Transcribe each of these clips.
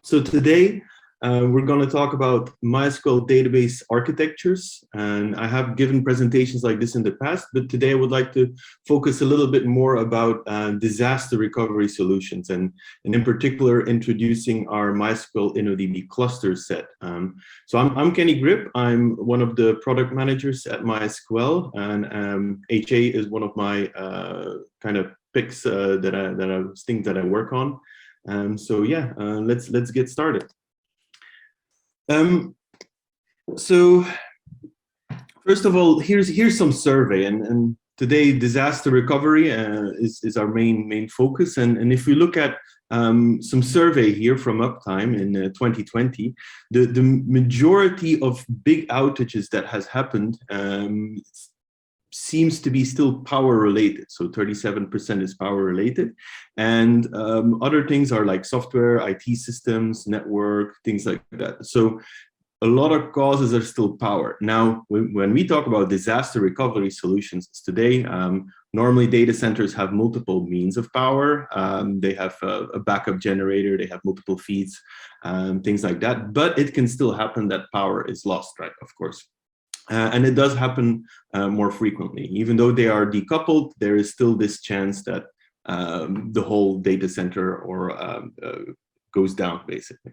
So today we're going to talk about MySQL database architectures, and I have given presentations like this in the past, but today I would like to focus a little bit more about disaster recovery solutions, and in particular introducing our MySQL InnoDB ClusterSet. So I'm Kenny Grip. I'm one of the product managers at MySQL, and HA is one of my kind of picks things that I work on. So yeah, let's get started. So first of all, here's some survey, and today disaster recovery is our main focus. And if we look at some survey here from Uptime in 2020, the majority of big outages that has happened seems to be still power related. So 37% is power related, and other things are like software, IT systems, network, things like that. So a lot of causes are still power. Now, when we talk about disaster recovery solutions today, normally data centers have multiple means of power. They have a backup generator, they have multiple feeds, things like that, but it can still happen that power is lost, right? Of course. And it does happen more frequently. Even though they are decoupled, there is still this chance that the whole data center goes down, basically.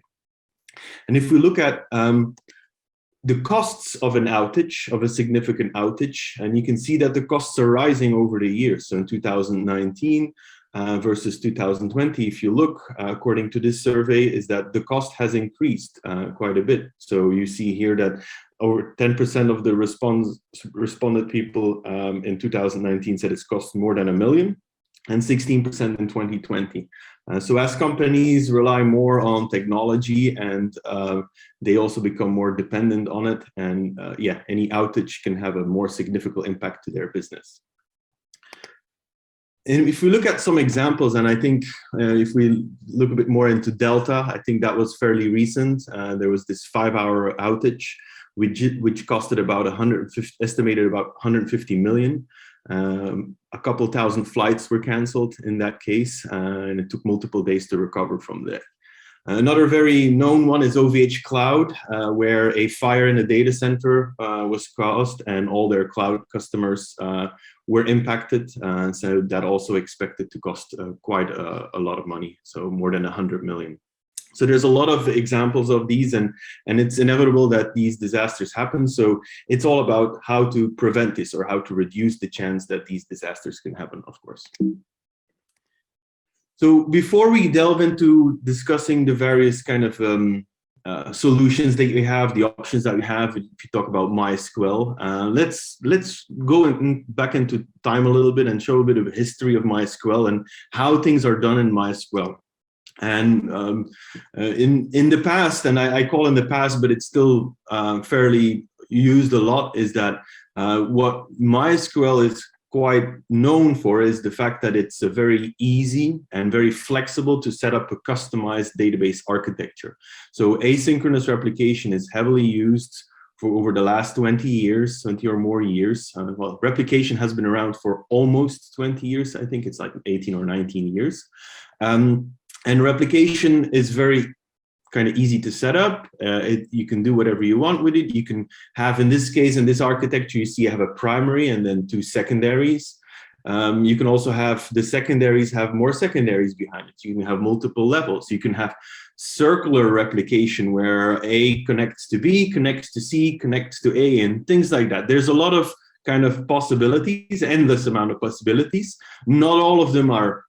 And if we look at the costs of an outage, of a significant outage, and you can see that the costs are rising over the years. So in 2019 versus 2020, if you look, according to this survey, is that the cost has increased quite a bit. So you see here that over 10% of the responded people in 2019 said it's cost more than $1 million, and 16% in 2020. So as companies rely more on technology and they also become more dependent on it, and yeah, any outage can have a more significant impact to their business. And if we look at some examples, and I think if we look a bit more into Delta, I think that was fairly recent. There was this 5-hour outage, which costed about estimated about 150 million. A couple thousand flights were canceled in that case, and it took multiple days to recover from there. Another very known one is OVH Cloud, where a fire in a data center was caused, and all their cloud customers were impacted. So that also expected to cost quite a lot of money, so more than 100 million. So there's a lot of examples of these, and it's inevitable that these disasters happen. So it's all about how to prevent this, or how to reduce the chance that these disasters can happen, of course. So before we delve into discussing the various kind of solutions that we have, the options that we have, if you talk about MySQL, let's go back into time a little bit and show a bit of a history of MySQL and how things are done in MySQL. And in the past, and I call in the past, but it's still fairly used a lot, is that what MySQL is quite known for is the fact that it's a very easy and very flexible to set up a customized database architecture. So asynchronous replication is heavily used for over the last 20 years, 20 or more years. Well, replication has been around for almost 20 years. I think it's like 18 or 19 years. And replication is very kind of easy to set up. You can do whatever you want with it. You can have, in this case, in this architecture, you see you have a primary and then 2 secondaries. You can also have the secondaries have more secondaries behind it. You can have multiple levels. You can have circular replication where A connects to B, connects to C, connects to A, and things like that. There's a lot of kind of possibilities, endless amount of possibilities. Not all of them are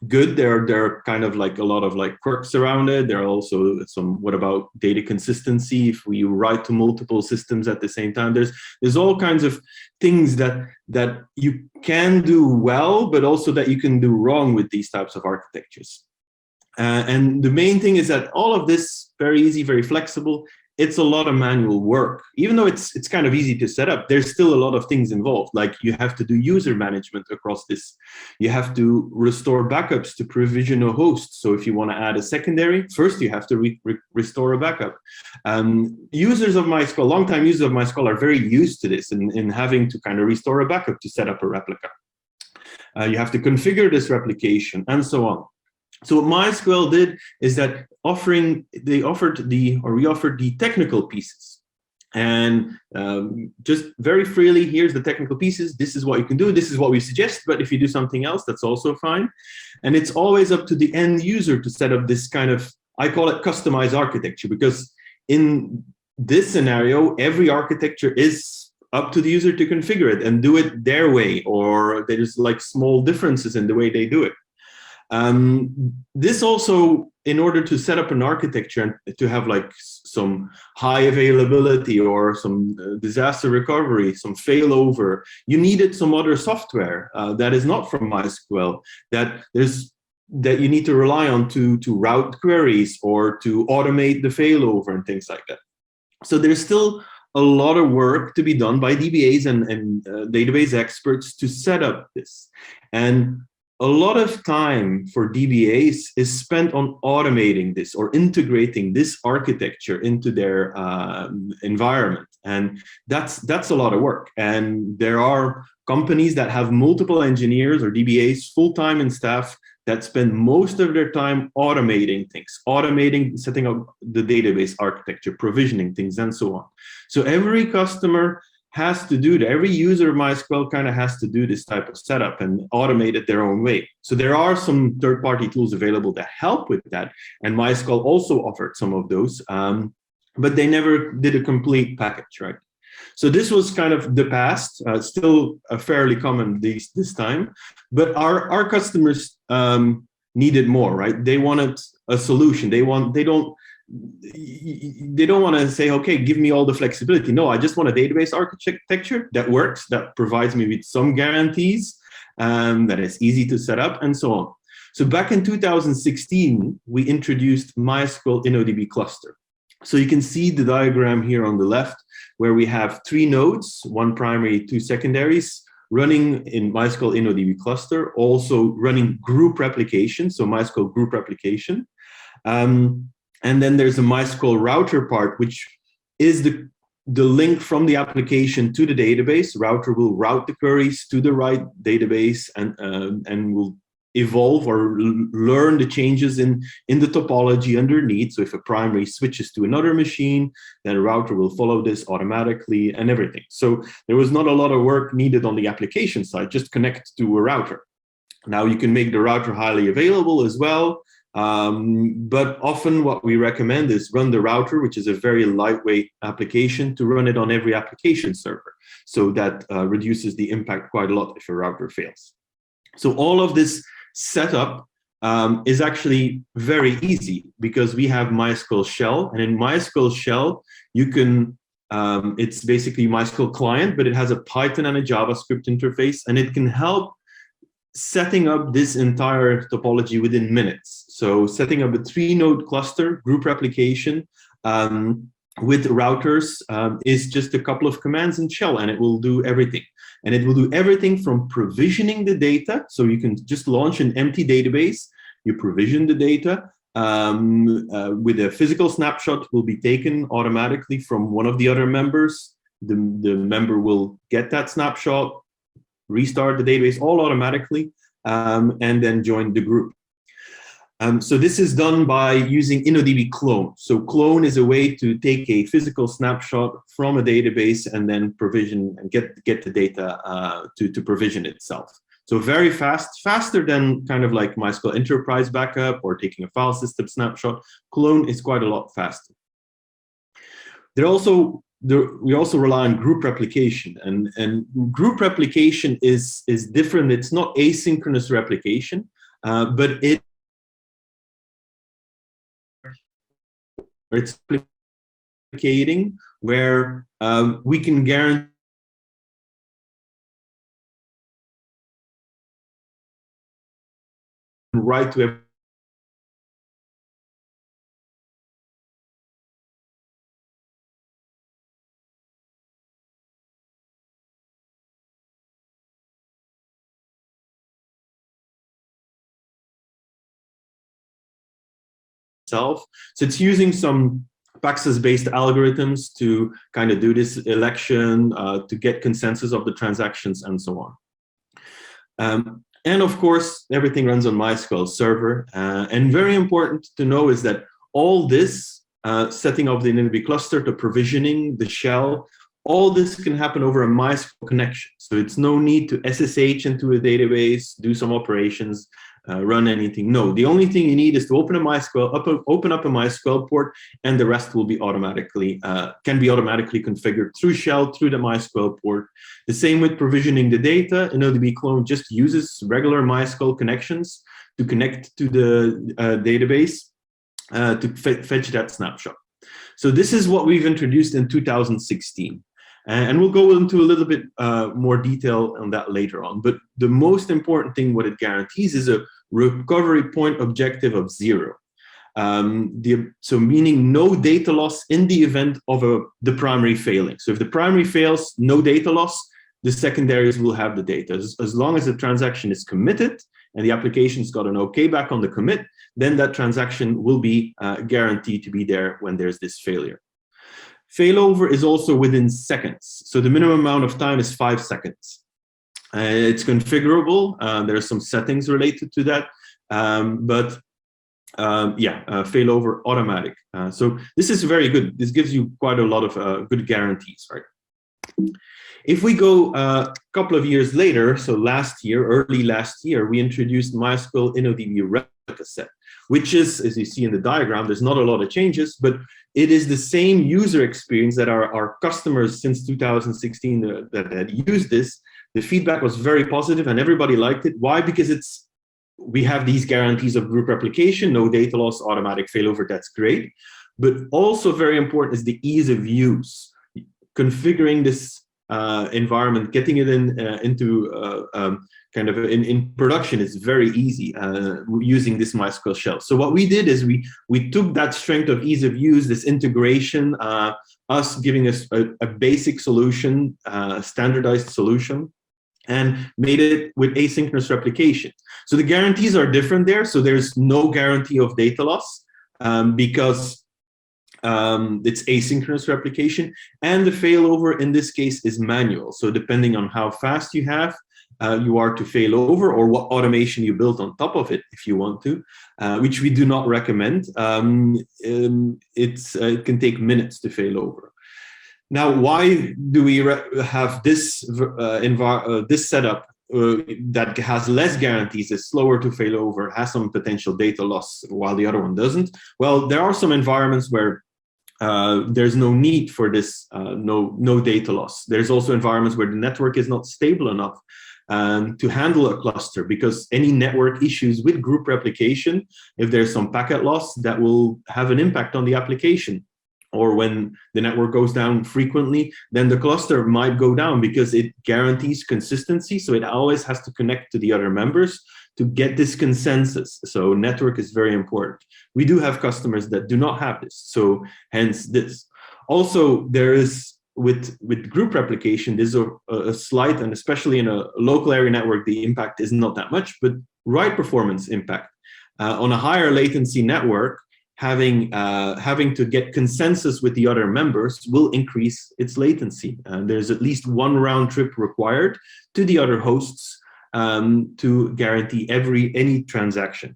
good. There are kind of like a lot of like quirks around it. There are also some, what about data consistency? If we write to multiple systems at the same time, there's all kinds of things that you can do well, but also that you can do wrong with these types of architectures. And the main thing is that all of this, very easy, very flexible, it's a lot of manual work. Even though it's kind of easy to set up, there's still a lot of things involved. Like you have to do user management across this. You have to restore backups to provision a host. So if you want to add a secondary, first you have to restore a backup. Users of MySQL, longtime users of MySQL are very used to this in having to kind of restore a backup to set up a replica. You have to configure this replication and so on. So what MySQL did is that we offered the technical pieces. And just very freely, here's the technical pieces. This is what you can do. This is what we suggest. But if you do something else, that's also fine. And it's always up to the end user to set up this kind of, I call it customized architecture, because in this scenario, every architecture is up to the user to configure it and do it their way, or there's like small differences in the way they do it. This also, in order to set up an architecture and to have like some high availability or some disaster recovery, some failover, you needed some other software that is not from MySQL, that you need to rely on to route queries or to automate the failover and things like that. So there's still a lot of work to be done by DBAs and database experts to set up this. And a lot of time for DBAs is spent on automating this or integrating this architecture into their environment. And that's a lot of work. And there are companies that have multiple engineers or DBAs full-time in staff that spend most of their time automating things, setting up the database architecture, provisioning things, and so on. So every customer has to do that. Every user of MySQL kind of has to do this type of setup and automate it their own way. So there are some third-party tools available that help with that. And MySQL also offered some of those, but they never did a complete package, right? So this was kind of the past, still fairly common this time, but our customers needed more, right? They wanted a solution. They don't want to say, okay, give me all the flexibility. No, I just want a database architecture that works, that provides me with some guarantees, that is easy to set up, and so on. So back in 2016, we introduced MySQL InnoDB Cluster. So you can see the diagram here on the left, where we have 3 nodes, 1 primary, 2 secondaries, running in MySQL InnoDB Cluster, also running group replication, so MySQL group replication. And then there's a MySQL router part, which is the link from the application to the database. Router will route the queries to the right database and will evolve or learn the changes in the topology underneath. So if a primary switches to another machine, then a router will follow this automatically and everything. So there was not a lot of work needed on the application side, just connect to a router. Now you can make the router highly available as well. But often what we recommend is run the router, which is a very lightweight application, to run it on every application server. So that reduces the impact quite a lot if a router fails. So all of this setup is actually very easy because we have MySQL Shell, and in MySQL Shell, you can, it's basically MySQL client, but it has a Python and a JavaScript interface, and it can help setting up this entire topology within minutes. So setting up a 3-node cluster, group replication with routers is just a couple of commands in Shell, and it will do everything. And it will do everything from provisioning the data. So you can just launch an empty database, you provision the data, with a physical snapshot will be taken automatically from one of the other members. The member will get that snapshot, restart the database all automatically, and then join the group. So this is done by using InnoDB clone. So clone is a way to take a physical snapshot from a database and then provision and get the data to provision itself. So very fast, faster than kind of like MySQL Enterprise Backup or taking a file system snapshot. Clone is quite a lot faster. We also rely on group replication, and group replication is different. It's not asynchronous replication, but it's replicating where we can guarantee write to itself. So it's using some Paxos-based algorithms to kind of do this election, to get consensus of the transactions and so on. And of course, everything runs on MySQL server. And very important to know is that all this, setting up the InnoDB cluster, to provisioning, the shell, all this can happen over a MySQL connection. So it's no need to SSH into a database, do some operations, run anything. No, the only thing you need is to open a MySQL, open up a MySQL port, and the rest will be automatically, can be automatically configured through shell, through the MySQL port. The same with provisioning the data. InnoDB clone just uses regular MySQL connections to connect to the database to fetch that snapshot. So this is what we've introduced in 2016. And we'll go into a little bit more detail on that later on. But the most important thing, what it guarantees, is a recovery point objective of 0. So meaning no data loss in the event of the primary failing. So if the primary fails, no data loss, the secondaries will have the data. As long as the transaction is committed and the application's got an OK back on the commit, then that transaction will be guaranteed to be there when there's this failure. Failover is also within seconds. So the minimum amount of time is 5 seconds. It's configurable. There are some settings related to that. Failover automatic. So this is very good. This gives you quite a lot of good guarantees, right? If we go a couple of years later, so early last year, we introduced MySQL InnoDB ReplicaSet, which is, as you see in the diagram, there's not a lot of changes, but it is the same user experience that our customers since 2016 that had used this. The feedback was very positive and everybody liked it. Why? Because we have these guarantees of group replication, no data loss, automatic failover, that's great. But also very important is the ease of use. Configuring this environment, getting it into kind of in production is very easy using this MySQL shell. So what we did is we took that strength of ease of use, this integration, us giving us a basic solution, standardized solution, and made it with asynchronous replication. So the guarantees are different there. So there's no guarantee of data loss because it's asynchronous replication, and the failover in this case is manual. So depending on how fast you have, you are to fail over, or what automation you built on top of it, if you want to, which we do not recommend. It can take minutes to fail over. Now, why do we have this this setup that has less guarantees, is slower to fail over, has some potential data loss, while the other one doesn't? Well, there are some environments where there's no need for this, no data loss. There's also environments where the network is not stable enough to handle a cluster, because any network issues with group replication, if there's some packet loss, that will have an impact on the application. Or when the network goes down frequently, then the cluster might go down because it guarantees consistency. So it always has to connect to the other members to get this consensus. So network is very important. We do have customers that do not have this, so hence this. Also, there is, with group replication, there's a slight, and especially in a local area network, the impact is not that much, but write performance impact. On a higher latency network, having to get consensus with the other members will increase its latency. There's at least one round trip required to the other hosts to guarantee any transaction.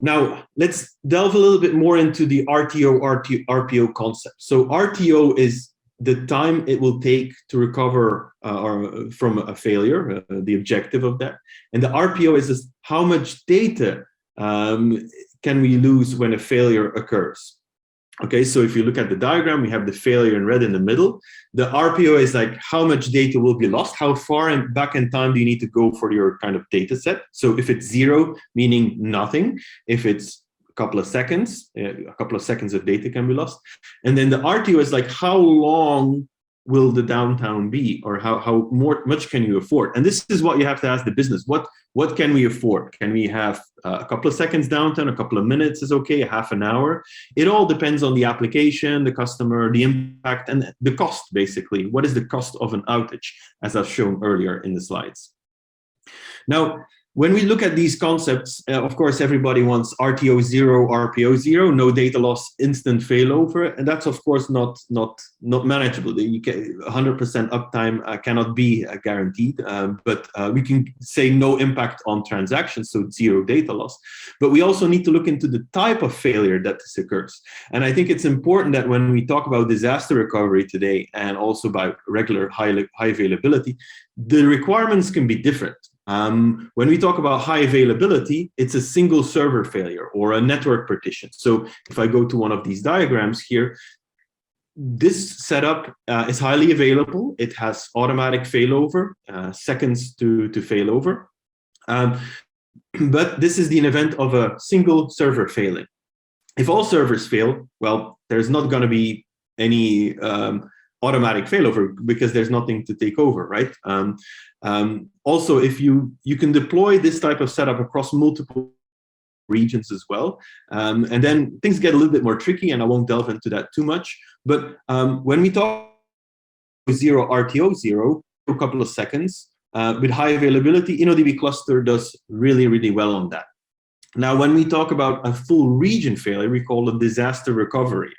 Now, let's delve a little bit more into the RPO concept. So RTO is the time it will take to recover from a failure, the objective of that. And the RPO is how much data can we lose when a failure occurs. Okay, so if you look at the diagram, we have the failure in red in the middle. The RPO is like how much data will be lost, how far back in time do you need to go for your kind of data set. So if it's 0, meaning nothing. If it's a couple of seconds of data can be lost. And then the RTO is like how long will the downtime be, or how much can you afford? And this is what you have to ask the business. What can we afford? Can we have a couple of seconds downtime, a couple of minutes is okay, a half an hour? It all depends on the application, the customer, the impact, and the cost, basically. What is the cost of an outage, as I've shown earlier in the slides? Now, when we look at these concepts, of course, everybody wants RTO 0, RPO 0, no data loss, instant failover, and that's of course not manageable. You can 100% uptime cannot be guaranteed, but we can say no impact on transactions, so 0 data loss. But we also need to look into the type of failure that this occurs, and I think it's important that when we talk about disaster recovery today, and also about regular high availability, the requirements can be different. When we talk about high availability, it's a single server failure or a network partition. So if I go to one of these diagrams here, this setup is highly available. It has automatic failover, seconds to failover. But this is the event of a single server failing. If all servers fail, well, there's not going to be any automatic failover because there's nothing to take over, right? Also, if you can deploy this type of setup across multiple regions as well, and then things get a little bit more tricky, and I won't delve into that too much. But when we talk 0 RTO 0, a couple of seconds with high availability, InnoDB cluster does really, really well on that. Now, when we talk about a full region failure, we call it disaster recovery,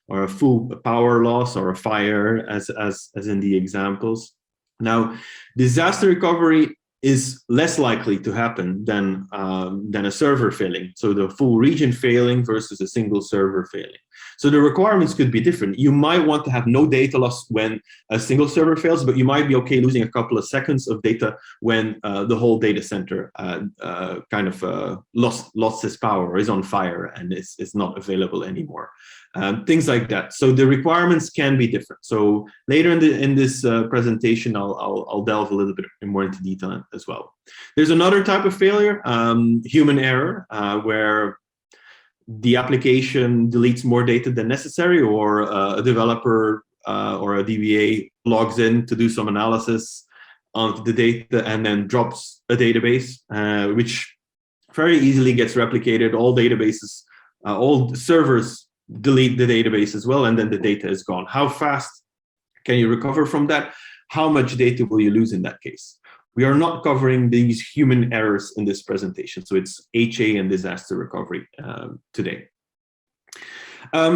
or a full power loss or a fire, as in the examples. Now, disaster recovery is less likely to happen than a server failing. So the full region failing versus a single server failing. So the requirements could be different. You might want to have no data loss when a single server fails, but you might be okay losing a couple of seconds of data when the whole data center kind of lost its power or is on fire and is not available anymore. Things like that. So the requirements can be different. So later in this presentation, I'll delve a little bit more into detail as well. There's another type of failure, human error, where the application deletes more data than necessary, or a developer or a DBA logs in to do some analysis of the data and then drops a database, which very easily gets replicated. All databases, all servers delete the database as well, and then the data is gone. How fast can you recover from that? How much data will you lose in that case? We are not covering these human errors in this presentation, so it's HA and disaster recovery today.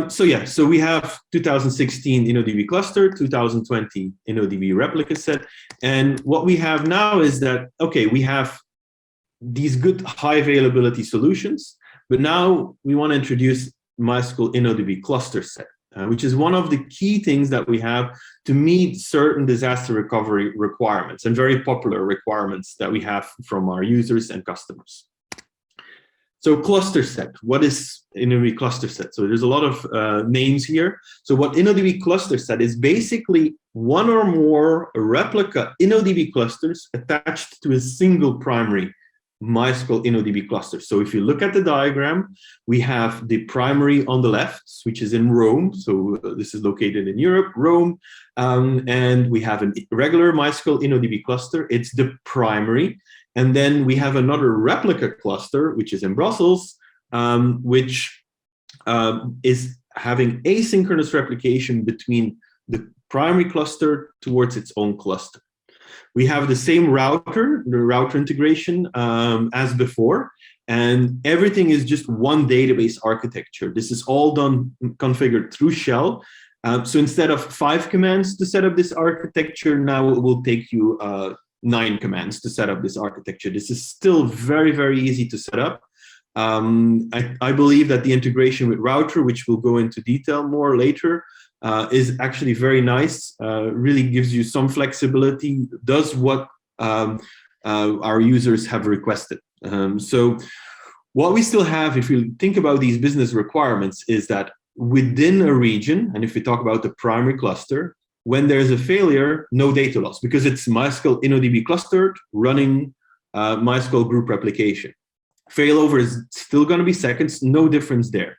So we have 2016 InnoDB cluster, 2020 InnoDB ReplicaSet, and what we have now is that, okay, we have these good high availability solutions, but now we want to introduce MySQL InnoDB ClusterSet, which is one of the key things that we have to meet certain disaster recovery requirements, and very popular requirements that we have from our users and customers. So ClusterSet, what is InnoDB ClusterSet? So there's a lot of names here. So what InnoDB ClusterSet is basically one or more replica InnoDB clusters attached to a single primary MySQL InnoDB cluster. So if you look at the diagram, we have the primary on the left, which is in Rome. So this is located in Europe, Rome. And we have a regular MySQL InnoDB cluster. It's the primary. And then we have another replica cluster, which is in Brussels, which is having asynchronous replication between the primary cluster towards its own cluster. We have the same router, the router integration as before, and everything is just one database architecture. This is all done, configured through shell. So instead of 5 commands to set up this architecture, now it will take you 9 commands to set up this architecture. This is still very, very easy to set up. I believe that the integration with router, which we'll go into detail more later, is actually very nice, really gives you some flexibility, does what our users have requested. So what we still have, if you think about these business requirements, is that within a region, and if we talk about the primary cluster, when there's a failure, no data loss, because it's MySQL InnoDB clustered running MySQL group replication. Failover is still going to be seconds, no difference there.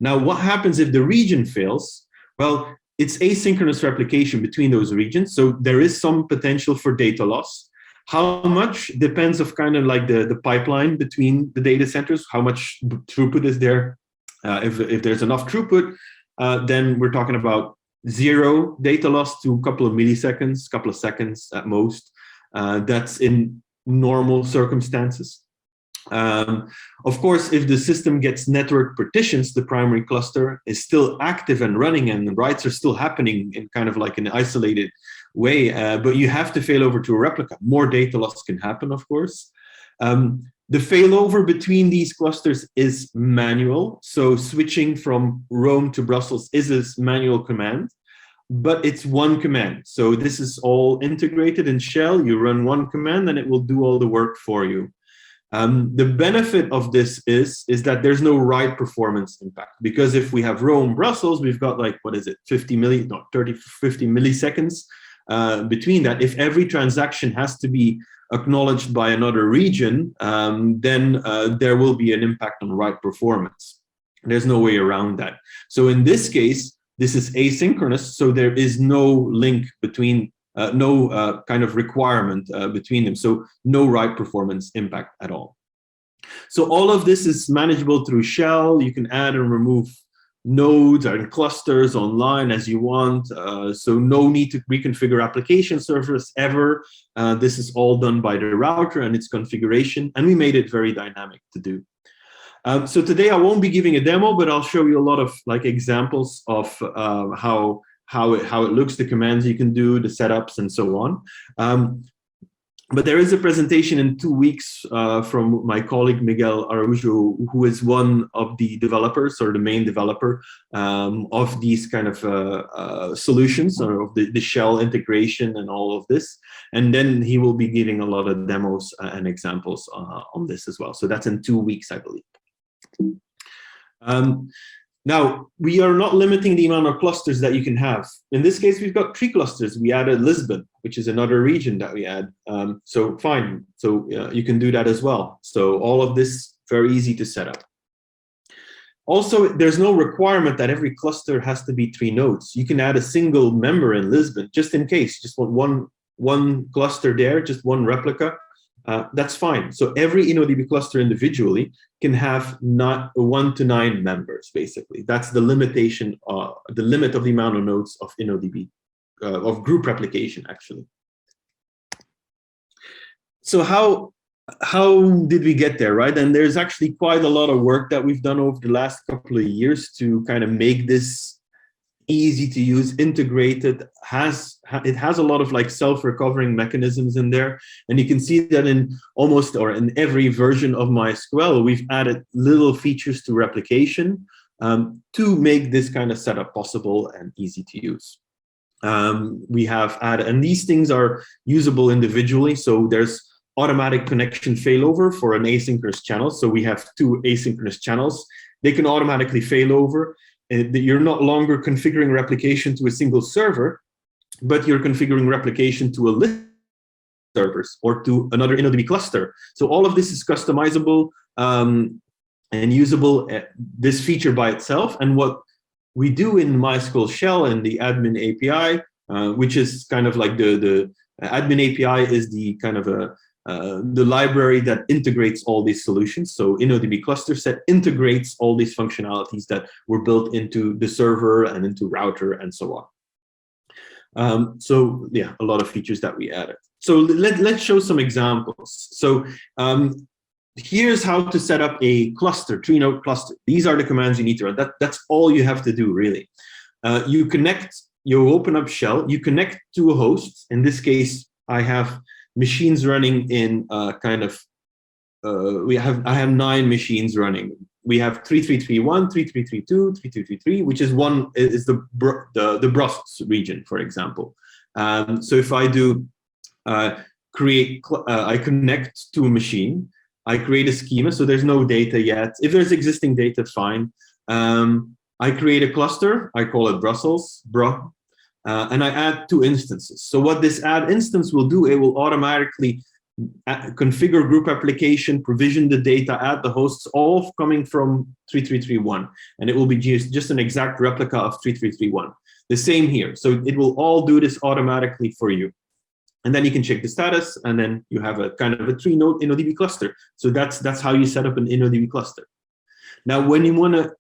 Now, what happens if the region fails? Well, it's asynchronous replication between those regions, so there is some potential for data loss. How much depends of kind of like the pipeline between the data centers, how much throughput is there. If there's enough throughput, then we're talking about 0 data loss to a couple of milliseconds, couple of seconds at most. That's in normal circumstances. Of course, if the system gets network partitions, the primary cluster is still active and running, and the writes are still happening in kind of like an isolated way, but you have to fail over to a replica. More data loss can happen, of course. The failover between these clusters is manual, so switching from Rome to Brussels is a manual command, but it's one command. So this is all integrated in shell. You run one command and it will do all the work for you. The benefit of this is that there's no write performance impact, because if we have Rome, Brussels, we've got like, what is it, 50 milliseconds between that. If every transaction has to be acknowledged by another region, then there will be an impact on write performance. There's no way around that. So in this case, this is asynchronous, so there is no link between no kind of requirement between them, so no write performance impact at all. So all of this is manageable through shell. You can add and remove nodes and clusters online as you want, so no need to reconfigure application servers ever. This is all done by the router and its configuration, and we made it very dynamic to do. So today I won't be giving a demo, but I'll show you a lot of like examples of how it looks, the commands you can do, the setups, and so on. But there is a presentation in 2 weeks from my colleague Miguel Araujo, who is one of the developers or the main developer of these kind of solutions, or of the shell integration and all of this. And then he will be giving a lot of demos and examples on this as well. So that's in 2 weeks, I believe. Now, we are not limiting the amount of clusters that you can have. In this case, we've got 3 clusters. We added Lisbon, which is another region that we add. So fine, so you can do that as well. So all of this, very easy to set up. Also, there's no requirement that every cluster has to be 3 nodes. You can add a single member in Lisbon, just in case. Just want one cluster there, just one replica. That's fine. So every InnoDB cluster individually can have not 1 to 9 members, basically. That's the limitation, the limit of the amount of nodes of InnoDB, of group replication, actually. So how did we get there, right? And there's actually quite a lot of work that we've done over the last couple of years to kind of make this easy to use, integrated. It has a lot of like self-recovering mechanisms in there, and you can see that in almost, or in every version of MySQL, we've added little features to replication to make this kind of setup possible and easy to use. We have added, and these things are usable individually. So there's automatic connection failover for an asynchronous channel. So we have 2 asynchronous channels. They can automatically fail over. You're not longer configuring replication to a single server, but you're configuring replication to a list of servers or to another InnoDB cluster. So all of this is customizable and usable, this feature by itself. And what we do in MySQL Shell and the admin API, which is kind of like the admin API is the kind of the library that integrates all these solutions. So InnoDB ClusterSet integrates all these functionalities that were built into the server and into router and so on. So yeah, a lot of features that we added. So let's show some examples. So here's how to set up a cluster, 3-node cluster. These are the commands you need to run. That's all you have to do, really. You open up shell, you connect to a host. In this case, I have machines running in I have 9 machines running. We have 3331, 3332, 3333, which is the Brussels region, for example. So if I do I connect to a machine, I create a schema, so there's no data yet. If there's existing data, fine. I create a cluster, I call it Brussels, and I add 2 instances. So what this add instance will do, it will automatically configure group application, provision the data, add the hosts, all coming from 3331. And it will be just an exact replica of 3331. The same here. So it will all do this automatically for you. And then you can check the status, and then you have a kind of a 3-node InnoDB cluster. So that's how you set up an InnoDB cluster. Now, when you want to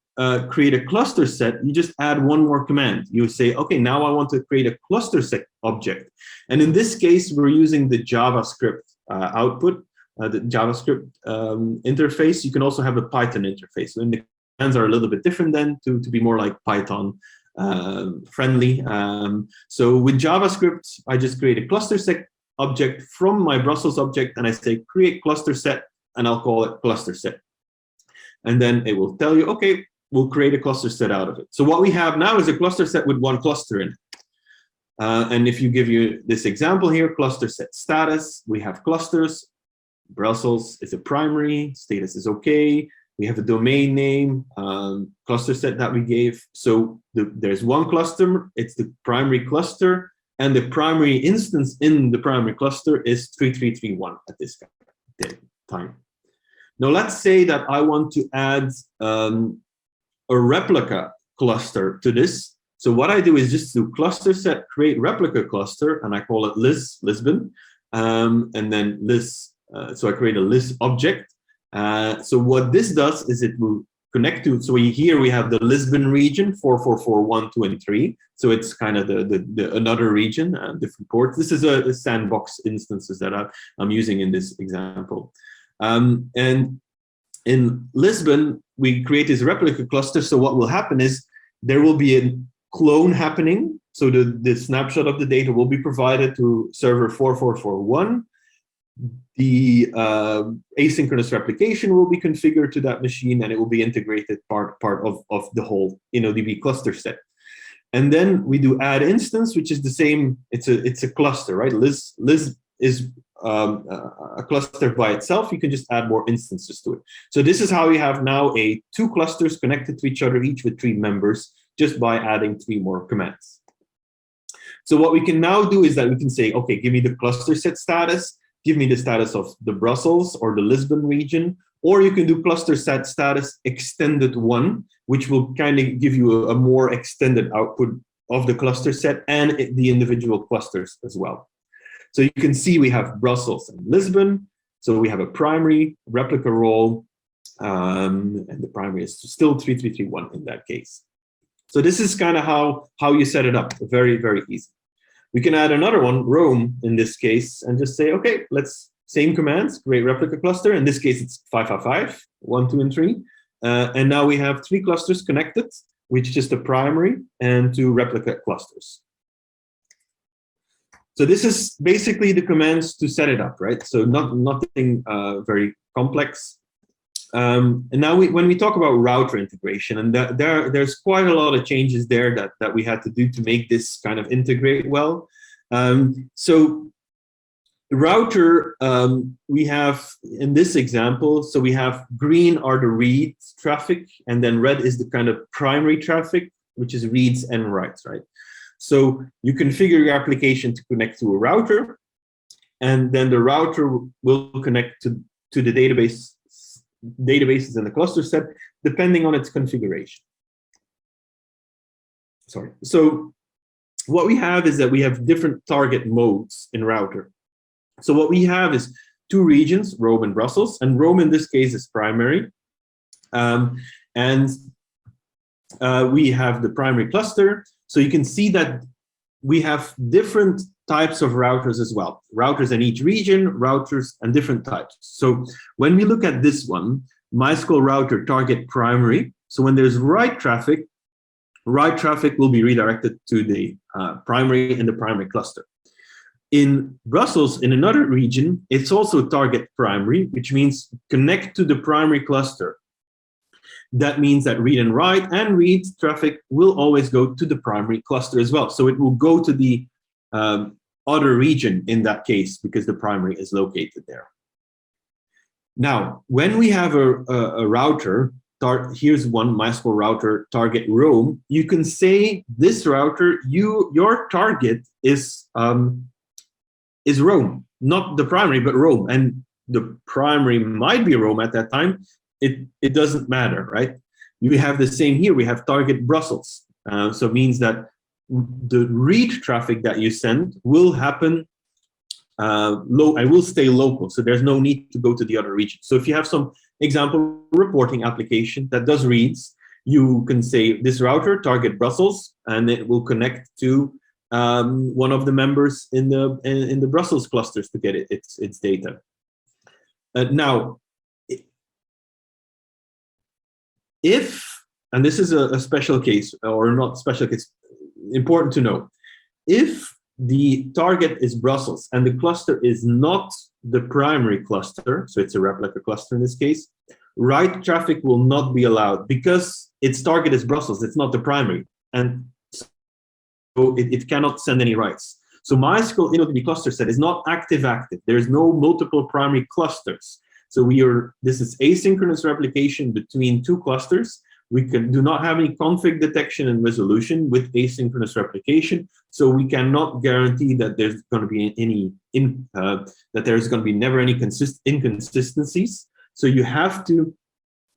create a cluster set, you just add one more command. You say, okay, now I want to create a cluster set object. And in this case, we're using the JavaScript output, the JavaScript interface. You can also have a Python interface. So the commands are a little bit different then to be more like Python friendly. So with JavaScript, I just create a ClusterSet object from my Brussels object, and I say create ClusterSet, and I'll call it ClusterSet. And then it will tell you, okay, we'll create a ClusterSet out of it. So what we have now is a ClusterSet with one cluster in it. And if you give you this example here, ClusterSet status, we have clusters. Brussels is a primary, status is okay. We have a domain name, ClusterSet that we gave. So there's one cluster, it's the primary cluster, and the primary instance in the primary cluster is 3331 at this time. Now let's say that I want to add a replica cluster to this. So what I do is just do ClusterSet create replica cluster, and I call it Lisbon, and then so I create a list object. So what this does is it will connect to, so here we have the Lisbon region 4441, 2, and 3. So it's kind of the another region, different ports. This is a sandbox instances that I'm using in this example. And in Lisbon, we create this replica cluster. So what will happen is there will be a clone happening. So the snapshot of the data will be provided to server 4441. The asynchronous replication will be configured to that machine, and it will be integrated part of the whole InnoDB cluster set. And then we do add instance, which is the same. It's a cluster, right? Liz is a cluster by itself. You can just add more instances to it. So this is how we have now two clusters connected to each other, each with 3 members, just by adding 3 more commands. So what we can now do is that we can say, okay, give me the cluster set status, give me the status of the Brussels or the Lisbon region, or you can do cluster set status extended 1, which will kind of give you a more extended output of the cluster set and the individual clusters as well. So you can see we have Brussels and Lisbon. So we have a primary replica role, and the primary is still 3331 in that case. So this is kind of how you set it up. Very, very easy. We can add another one, Rome, in this case, and just say, okay, same commands, create replica cluster. In this case, it's 555, 1, 2, and 3. And now we have 3 clusters connected, which is just a primary and 2 replica clusters. So this is basically the commands to set it up, right? So nothing very complex. And now when we talk about router integration, and there's quite a lot of changes there that we had to do to make this kind of integrate well. So the router, we have in this example, so we have green are the read traffic, and then red is the kind of primary traffic, which is reads and writes, right? So you configure your application to connect to a router, and then the router will connect to the databases in the cluster set, depending on its configuration. Sorry. So what we have is that we have different target modes in router. So what we have is 2 regions, Rome and Brussels, and Rome in this case is primary. We have the primary cluster. So you can see that we have different types of routers as well. Routers in each region, routers and different types. So when we look at this one, MySQL router target primary. So when there's write traffic will be redirected to the primary and the primary cluster. In Brussels, in another region, it's also target primary, which means connect to the primary cluster. That means that read and write and read traffic will always go to the primary cluster as well. So it will go to the other region in that case, because the primary is located there. Now, when we have a router, here's one MySQL router target Rome, you can say this router, your target is Rome, not the primary, but Rome. And the primary might be Rome at that time. It doesn't matter, right? We have the same here. We have target Brussels. So it means that the read traffic that you send will happen and will stay local. So there's no need to go to the other region. So if you have some example reporting application that does reads, you can say this router target Brussels, and it will connect to one of the members in the Brussels clusters to get its data. Now, if, and this is a special case, or not special case, important to know, if the target is Brussels and the cluster is not the primary cluster, so it's a replica cluster in this case, write traffic will not be allowed because its target is Brussels, it's not the primary, and so it cannot send any writes. So MySQL InnoDB ClusterSet is not active. There's no multiple primary clusters. So this is asynchronous replication between two clusters. We do not have any config detection and resolution with asynchronous replication. So we cannot guarantee that there's going to be never any inconsistencies. So you have to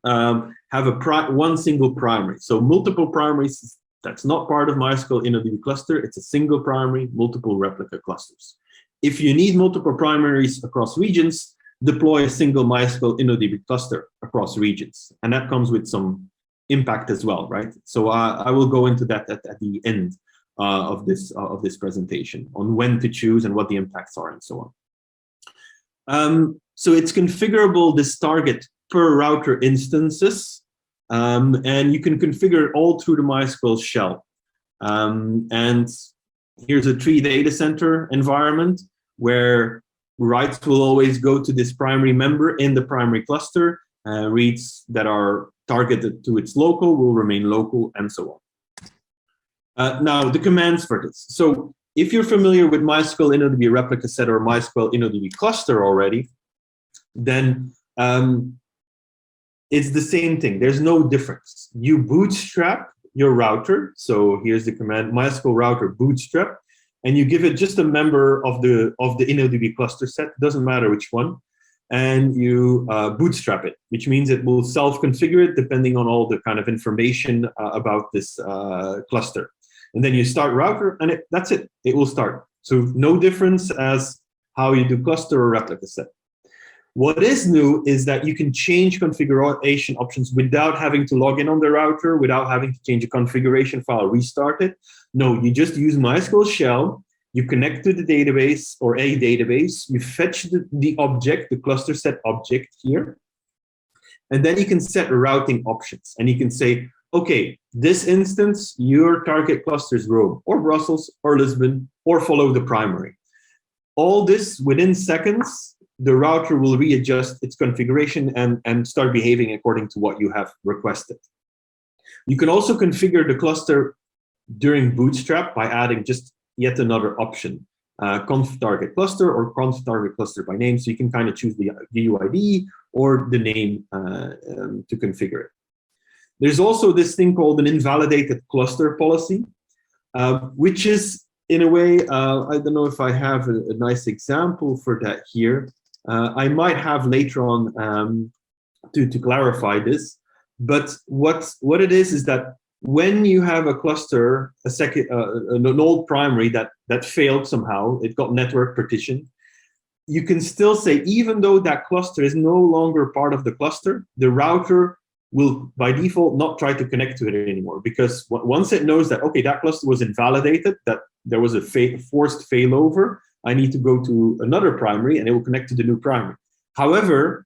have one single primary. So multiple primaries, that's not part of MySQL InnoDB cluster. It's a single primary, multiple replica clusters. If you need multiple primaries across regions, deploy a single MySQL InnoDB cluster across regions. And that comes with some impact as well, right? So I will go into that at the end of this presentation on when to choose and what the impacts are and so on. So it's configurable, this target, per router instances, and you can configure it all through the MySQL shell. And here's a tree data center environment where writes will always go to this primary member in the primary cluster. Reads that are targeted to its local will remain local, and so on. Now, the commands for this. So if you're familiar with MySQL InnoDB ReplicaSet or MySQL InnoDB Cluster already, then it's the same thing. There's no difference. You bootstrap your router. So here's the command, MySQL router bootstrap, and you give it just a member of the InnoDB cluster set, doesn't matter which one, and you bootstrap it, which means it will self-configure it depending on all the kind of information about this cluster. And then you start router, and that's it. It will start. So no difference as how you do cluster or replica set. What is new is that you can change configuration options without having to log in on the router, without having to change a configuration file, restart it. No, you just use MySQL shell, you connect to the database or a database, you fetch the object, the cluster set object here, and then you can set routing options. And you can say, okay, this instance, your target cluster is Rome or Brussels or Lisbon, or follow the primary. All this within seconds, the router will readjust its configuration and start behaving according to what you have requested. You can also configure the cluster during Bootstrap by adding just yet another option, conf target cluster or conf target cluster by name. So you can kind of choose the UID or the name to configure it. There's also this thing called an invalidated cluster policy, which is in a way, I don't know if I have a nice example for that here. I might have later on to clarify this, but what it is that when you have a cluster, an old primary that failed somehow, it got network partition, you can still say, even though that cluster is no longer part of the cluster, the router will by default not try to connect to it anymore, because once it knows that, okay, that cluster was invalidated, that there was a forced failover, I need to go to another primary and it will connect to the new primary. However,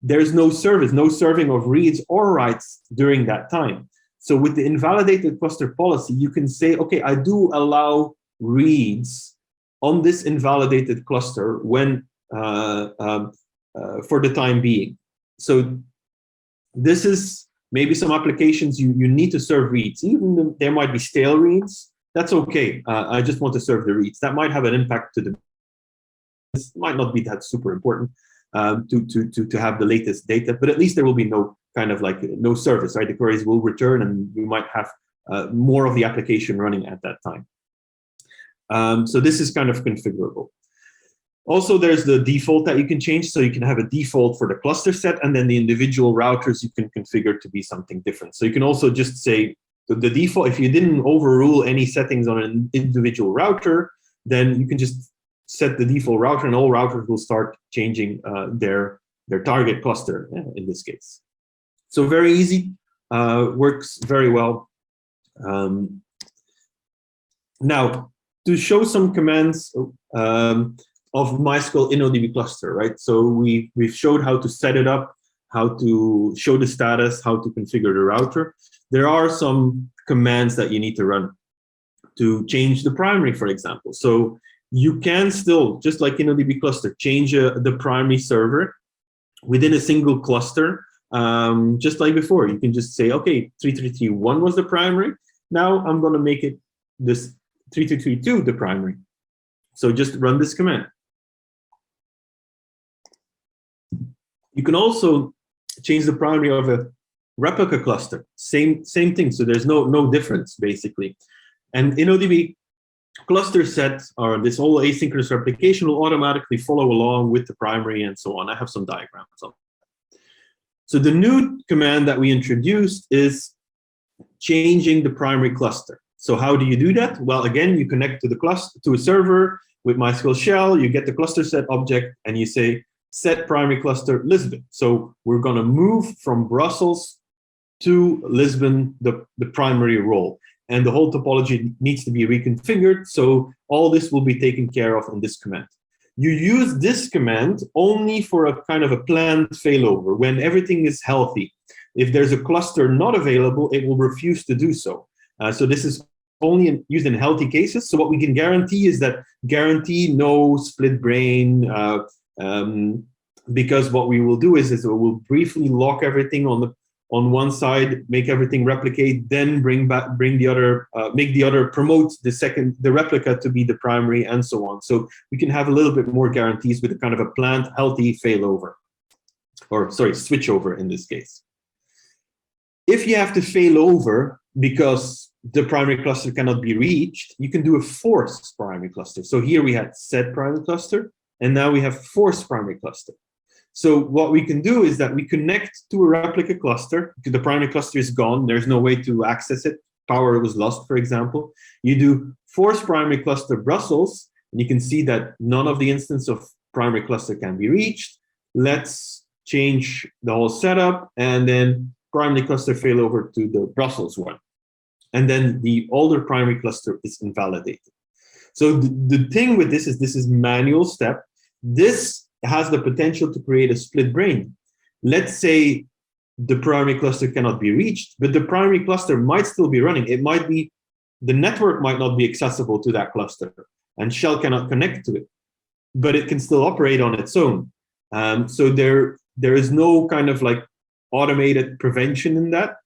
there's no service, no serving of reads or writes during that time. So with the invalidated cluster policy, you can say, okay, I do allow reads on this invalidated cluster when for the time being. So this is maybe some applications you need to serve reads. Even though there might be stale reads, that's okay. I just want to serve the reads. That might have an impact to the. This might not be that super important to have the latest data, but at least there will be no kind of like no service, right? The queries will return, and we might have more of the application running at that time. So this is kind of configurable. Also, there's the default that you can change. So you can have a default for the cluster set, and then the individual routers you can configure to be something different. So you can also just say the default, if you didn't overrule any settings on an individual router, then you can just set the default router, and all routers will start changing their target cluster in this case. So very easy, works very well. Now, to show some commands of MySQL InnoDB Cluster, right? So we've showed how to set it up, how to show the status, how to configure the router. There are some commands that you need to run to change the primary, for example. So you can still, just like InnoDB Cluster, change the primary server within a single cluster, just like before. You can just say, okay, 3331 was the primary. Now I'm going to make it this 3332 the primary. So just run this command. You can also change the primary of a replica cluster. Same thing. So there's no difference basically. And InnoDB ClusterSet, or this whole asynchronous replication, will automatically follow along with the primary and so on. I have some diagrams on that. So the new command that we introduced is changing the primary cluster. So how do you do that? Well, again, you connect to the cluster, to a server with MySQL shell, you get the ClusterSet object, and you say set primary cluster Lisbon. So we're going to move from Brussels to Lisbon, the primary role. And the whole topology needs to be reconfigured. So all this will be taken care of in this command. You use this command only for a kind of a planned failover when everything is healthy. If there's a cluster not available, it will refuse to do so. So this is only used in healthy cases. So what we can guarantee is that guarantee no split brain, because what we will do is we will briefly lock everything on one side, make everything replicate, then make the other, promote the replica to be the primary, and so on. So we can have a little bit more guarantees with a kind of a planned healthy failover, or sorry, switchover in this case. If you have to fail over because the primary cluster cannot be reached, you can do a force primary cluster. So here we had set primary cluster, and now we have force primary cluster. So what we can do is that we connect to a replica cluster. The primary cluster is gone. There's no way to access it. Power was lost, for example. You do force primary cluster Brussels, and you can see that none of the instance of primary cluster can be reached. Let's change the whole setup, and then primary cluster failover to the Brussels one. And then the older primary cluster is invalidated. So the thing with this is manual step. This has the potential to create a split brain. Let's say the primary cluster cannot be reached, but the primary cluster might still be running. It might be, the network might not be accessible to that cluster, and shell cannot connect to it, but it can still operate on its own. So there is no kind of like automated prevention in that.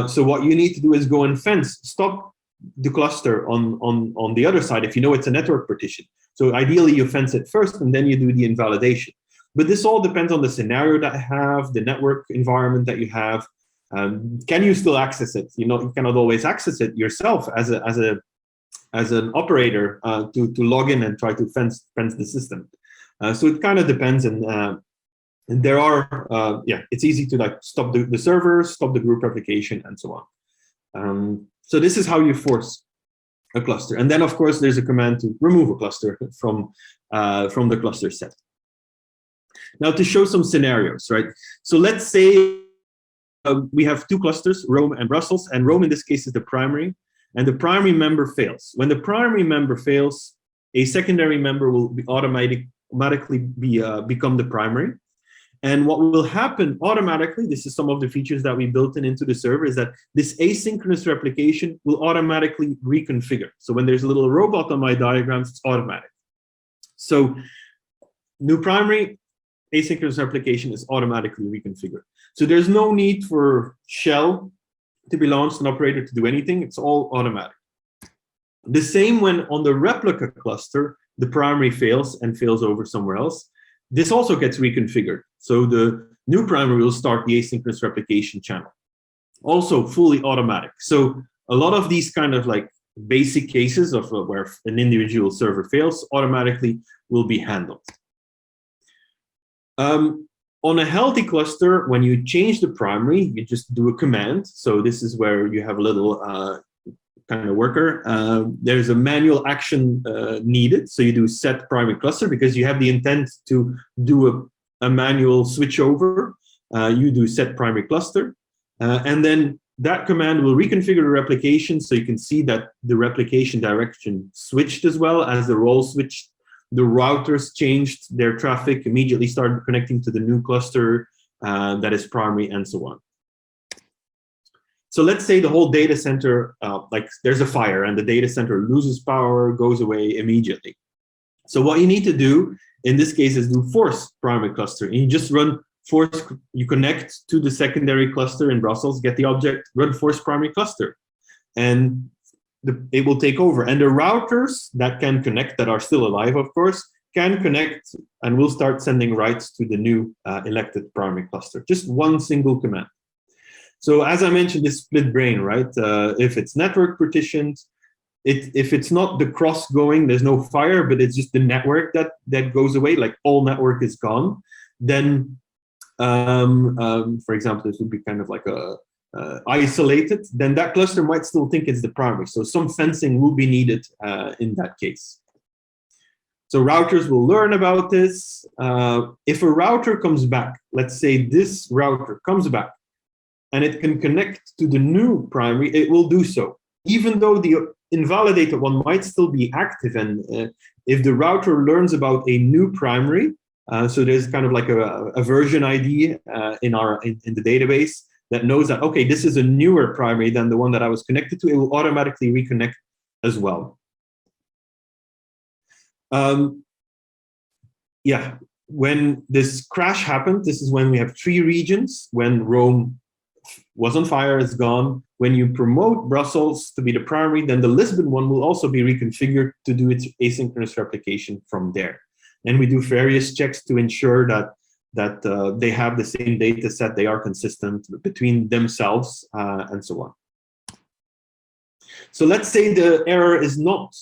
So what you need to do is go and stop the cluster on the other side if you know it's a network partition. So ideally you fence it first and then you do the invalidation. But this all depends on the scenario that you have, the network environment that you have. Can you still access it? You cannot always access it yourself as an operator to log in and try to fence the system. So it kind of depends, and there are it's easy to like stop the server, stop the group replication, and so on. So this is how you force a cluster. And then, of course, there's a command to remove a cluster from the cluster set. Now, to show some scenarios, right? So let's say we have two clusters, Rome and Brussels, and Rome in this case is the primary, and the primary member fails. When the primary member fails, a secondary member will automatically become the primary. And what will happen automatically, this is some of the features that we built into the server, is that this asynchronous replication will automatically reconfigure. So when there's a little robot on my diagrams, it's automatic. So new primary, asynchronous replication is automatically reconfigured. So there's no need for shell to be launched, an operator to do anything. It's all automatic. The same when on the replica cluster, the primary fails and fails over somewhere else. This also gets reconfigured. So the new primary will start the asynchronous replication channel. Also fully automatic. So a lot of these kind of like basic cases of where an individual server fails automatically will be handled. On a healthy cluster, when you change the primary, you just do a command. So this is where you have a little kind of worker. There's a manual action needed. So you do set primary cluster because you have the intent to do a manual switchover. You do set primary cluster. And then that command will reconfigure the replication, so you can see that the replication direction switched as well as the role switched. The routers changed their traffic, immediately started connecting to the new cluster that is primary, and so on. So let's say the whole data center, like there's a fire and the data center loses power, goes away immediately. So what you need to do in this case is do forcePrimaryCluster. And you just run you connect to the secondary cluster in Brussels, get the object, run forcePrimaryCluster, and it will take over. And the routers that can connect, that are still alive, of course, can connect and will start sending writes to the new elected primary cluster. Just one single command. So as I mentioned, this split brain, right? If it's network partitioned, if it's not the cross going, there's no fire, but it's just the network that goes away, like all network is gone, then, for example, this would be kind of like a isolated, then that cluster might still think it's the primary. So some fencing will be needed in that case. So routers will learn about this. If a router comes back, let's say this router comes back, and it can connect to the new primary, it will do so. Even though the invalidated one might still be active, and if the router learns about a new primary, so there's kind of like a version ID in the database that knows that, okay, this is a newer primary than the one that I was connected to, it will automatically reconnect as well. Yeah, when this crash happened, this is when we have 3 regions. When Rome was on fire, it's gone. When you promote Brussels to be the primary, then the Lisbon one will also be reconfigured to do its asynchronous replication from there. And we do various checks to ensure that they have the same data set, they are consistent between themselves, and so on. So let's say the error is not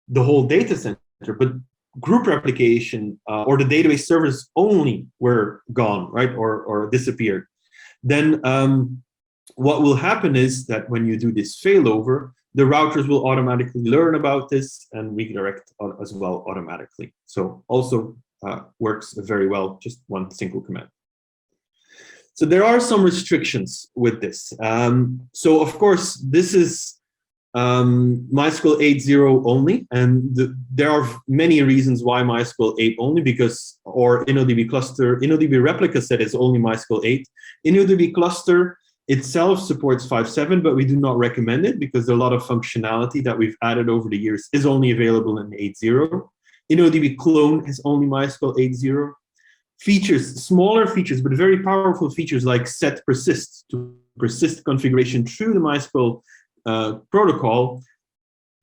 the whole data center, but group replication or the database servers only were gone, right, or disappeared. Then what will happen is that when you do this failover, the routers will automatically learn about this and redirect as well automatically. So also works very well, just one single command. So there are some restrictions with this. So of course, this is MySQL 8.0 only, and there are many reasons why MySQL 8 only, because, or InnoDB Cluster, InnoDB ReplicaSet is only MySQL 8. InnoDB Cluster itself supports 5.7, but we do not recommend it because a lot of functionality that we've added over the years is only available in 8.0. InnoDB Clone is only MySQL 8.0. Features, smaller features, but very powerful features like set persist, to persist configuration through the MySQL protocol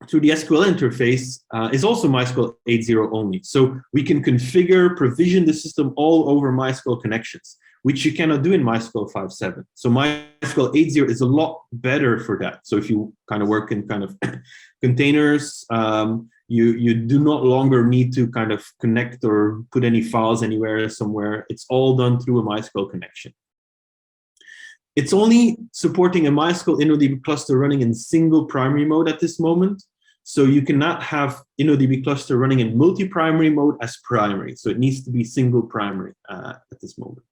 through the SQL interface is also MySQL 8.0 only. So we can configure, provision the system all over MySQL connections, which you cannot do in MySQL 5.7. So MySQL 8.0 is a lot better for that. So if you kind of work in kind of containers, you do not longer need to kind of connect or put any files anywhere, somewhere. It's all done through a MySQL connection. It's only supporting a MySQL InnoDB cluster running in single primary mode at this moment. So you cannot have InnoDB cluster running in multi-primary mode as primary. So it needs to be single primary at this moment.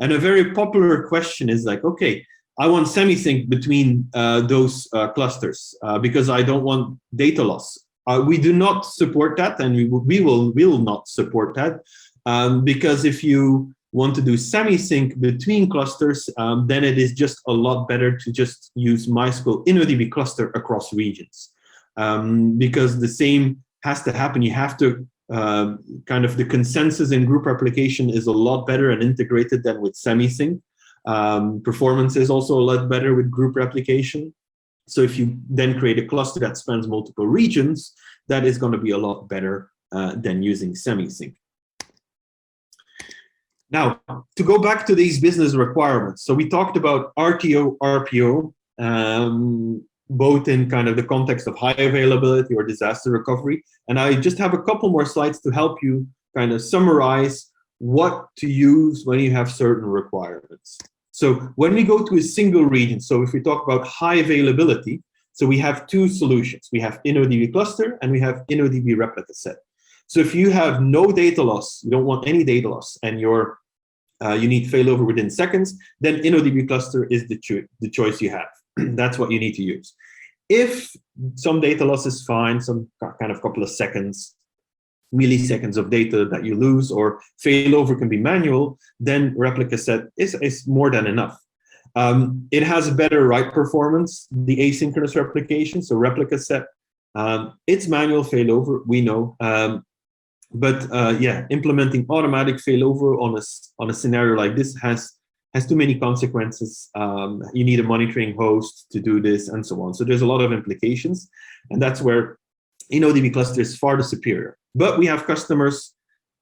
And a very popular question is like, okay, I want semi-sync between those clusters because I don't want data loss. We do not support that, and we will not support that because if you want to do semi-sync between clusters, then it is just a lot better to just use MySQL InnoDB cluster across regions. Because the same has to happen. You have to kind of, the consensus in group replication is a lot better and integrated than with semi-sync. Performance is also a lot better with group replication. So if you then create a cluster that spans multiple regions, that is going to be a lot better than using semi-sync. Now, to go back to these business requirements. So we talked about RTO, RPO, both in kind of the context of high availability or disaster recovery. And I just have a couple more slides to help you kind of summarize what to use when you have certain requirements. So when we go to a single region, so if we talk about high availability, so we have 2 solutions. We have InnoDB cluster and we have InnoDB ReplicaSet. So if you have no data loss, you don't want any data loss, and your you need failover within seconds, then InnoDB cluster is the choice you have. That's what you need to use. If some data loss is fine, some kind of couple of seconds, milliseconds of data that you lose, or failover can be manual, then ReplicaSet is more than enough. It has better write performance, the asynchronous replication. So ReplicaSet, it's manual failover, we know. Yeah, implementing automatic failover on a scenario like this has too many consequences. You need a monitoring host to do this, and so on. So there's a lot of implications, and that's where InnoDB cluster is far the superior. But we have customers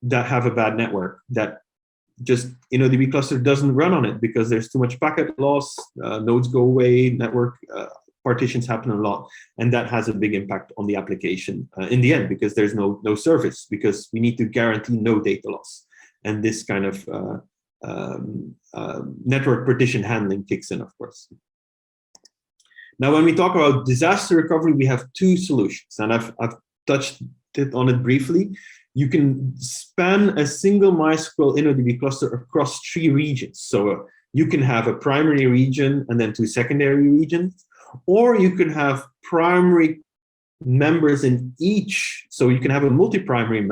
that have a bad network, that just InnoDB cluster doesn't run on it because there's too much packet loss, nodes go away, network partitions happen a lot, and that has a big impact on the application in the end, because there's no service, because we need to guarantee no data loss. And this kind of network partition handling kicks in, of course. Now, when we talk about disaster recovery, we have two solutions, and I've touched on it briefly. You can span a single MySQL InnoDB cluster across 3 regions. So you can have a primary region and then 2 secondary regions, or you can have primary members in each. So you can have a multi-primary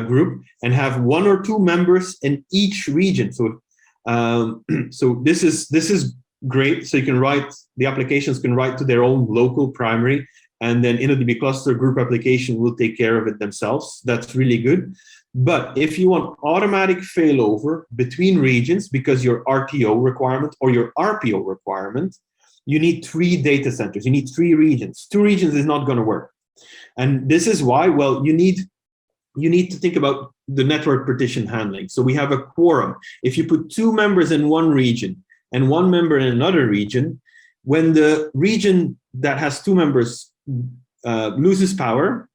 group and have 1 or 2 members in each region. So, so this is great. So you can write, the applications can write to their own local primary, and then InnoDB cluster group application will take care of it themselves. That's really good. But if you want automatic failover between regions, because your RTO requirement or your RPO requirement, you need 3 data centers, you need 3 regions. 2 regions is not going to work. And this is why, well, you need to think about the network partition handling. So we have a quorum. If you put 2 members in one region and 1 member in another region, when the region that has 2 members loses power,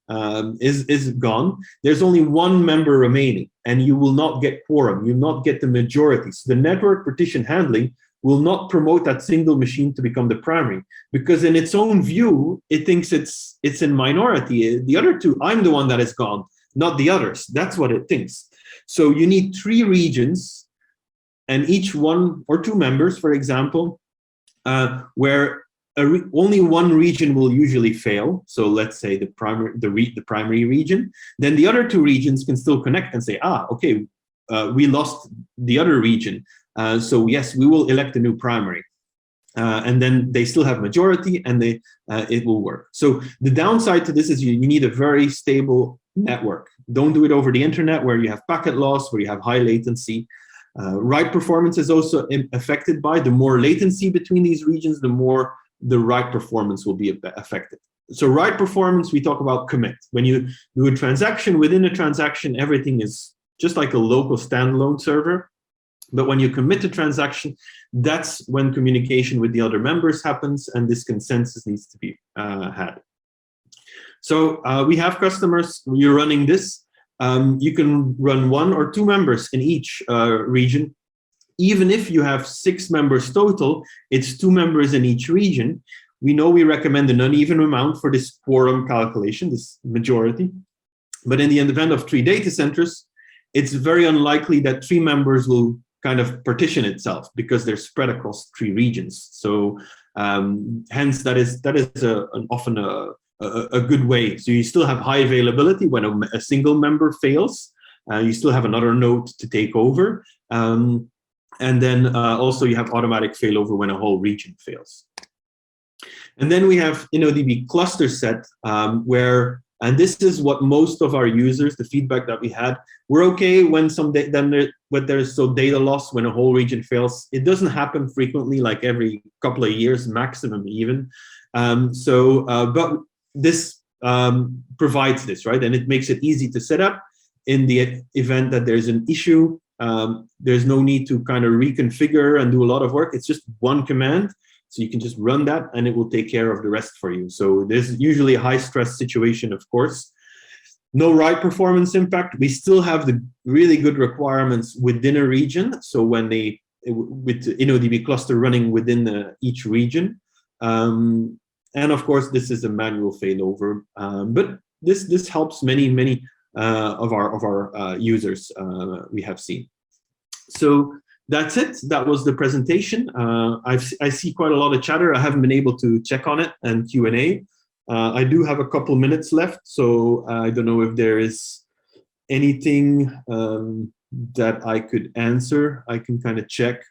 is gone, there's only 1 member remaining, and you will not get quorum, you will not get the majority. So the network partition handling will not promote that single machine to become the primary, because in its own view, it thinks it's in minority. The other 2, I'm the one that is gone, not the others. That's what it thinks. So you need 3 regions, and each 1 or 2 members, for example, where only 1 region will usually fail. So let's say the primary region. Then the other 2 regions can still connect and say, okay, we lost the other region. So yes, we will elect a new primary. And then they still have majority, and it will work. So the downside to this is you need a very stable network. Don't do it over the internet where you have packet loss, where you have high latency. Write performance is also affected by the more latency between these regions, the more the write performance will be affected. So write performance, we talk about commit. When you do a transaction, within a transaction, everything is just like a local standalone server. But when you commit a transaction, that's when communication with the other members happens, and this consensus needs to be had. So we have customers, you're running this. You can run 1 or 2 members in each region. Even if you have 6 members total, it's 2 members in each region. We know we recommend an uneven amount for this quorum calculation, this majority. But in the event of 3 data centers, it's very unlikely that 3 members will kind of partition itself, because they're spread across 3 regions. So hence that is often a good way. So you still have high availability when a single member fails. You still have another node to take over. And then also you have automatic failover when a whole region fails. And then we have InnoDB ClusterSet, where, and this is what most of our users, the feedback that we had, we're okay when there's so data loss when a whole region fails. It doesn't happen frequently, like every couple of years maximum even. But this provides this, right? And it makes it easy to set up. In the event that there's an issue, there's no need to kind of reconfigure and do a lot of work. It's just 1 command. So you can just run that, and it will take care of the rest for you. So there's usually a high stress situation, of course. No write performance impact. We still have the really good requirements within a region. So when with the InnoDB cluster running within each region. And of course, this is a manual failover. But this helps many of our users we have seen. So that's it. That was the presentation. I see quite a lot of chatter. I haven't been able to check on it and Q&A. I do have a couple minutes left, so I don't know if there is anything that I could answer. I can kind of check.